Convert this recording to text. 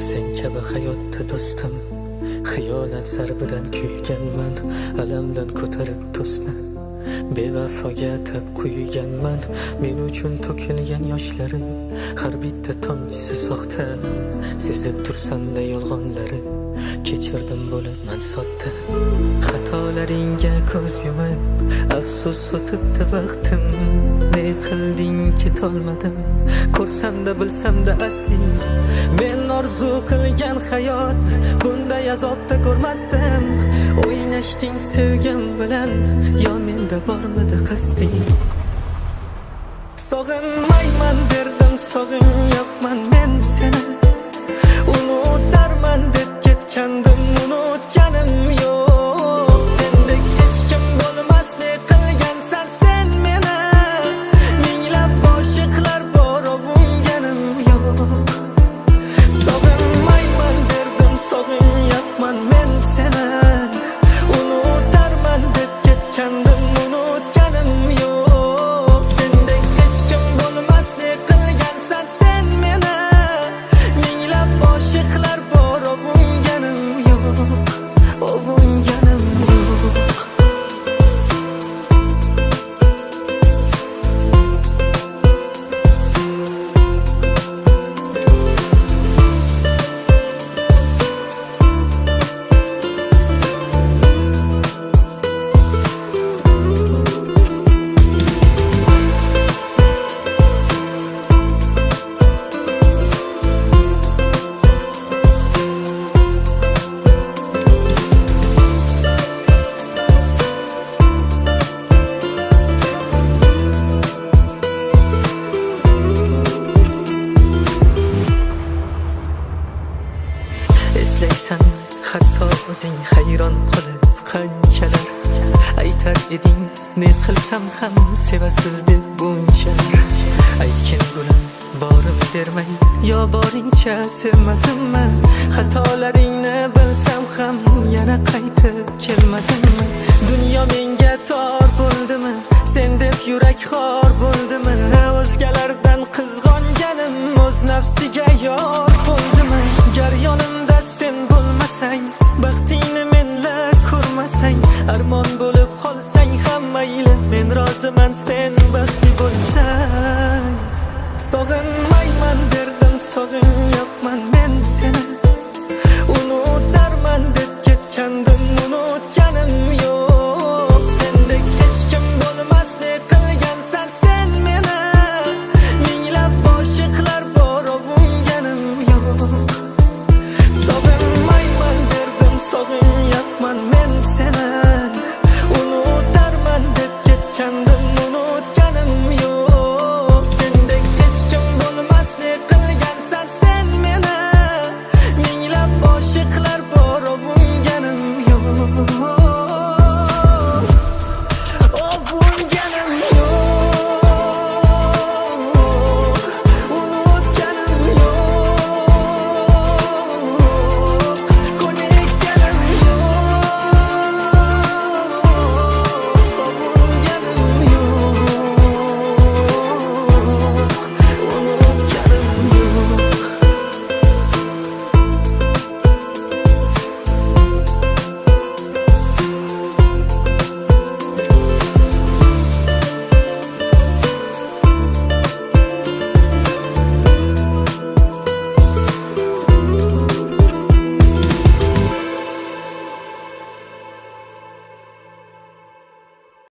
sen kabi hayotda do'stim, xiyonat zarbidan kuyganman, alamdan ko'tarib to'sni bevafoga atab quyganman. Men uchun to'kilgan yoshlarim har bitta tomchisi soxta, sezib tursanda yolg'onlari kechirdim bo'laman sodda. Xatolaringga ko'z yumib afsus o'tibdi vaqtim, ne qilding ketolmadim, ko'rsamda bilsamda asli men orzu qilgan hayot bunday azobda ko'rmasdim. O'ynashding sevgim bilan, yo menda bormidi qasding? Sog'inmayman derdim, sog'inyapman men seni, unutarman deb ketgandim, unutganim yo'q. Sendek hech kim bo'lmas, ne qilgansan sen meni, minglab oshiqlar bor, ovunganim yo'q. Sog'inmayman derdim, sog'inyapman men seni, unutarman deb ketgandim, unutganim yo'q. Sendek hech kim bo'lmas, ne qilgansan sen meni, minglab oshiqlar bor, ovunganim yo'q, ovunganim yo'q. Eslaysan hatto o'zing hayron qolib qanchalar aytar eding, ne qilsam ham sevasiz deb bunchalar. Aytgin gulim borim bermay, yo boringcha sevmadimmi? Xatolaringni bilsam ham yana qaytib kelmadimmi? Dunyo menga tor bo'ldimi, sen deb yurak xor bo'ldimi? O'zgalardan qizg'onganim o'z nafsiga yor bo'ldimi? Gar yonimda sen bo'lmasang, baxtingni menla ko'rmasang, armon bo'lib qolsang ham mayli, men roziman sen baxtli bo'lsang. Sog'inmayman derdim, sog'inyapman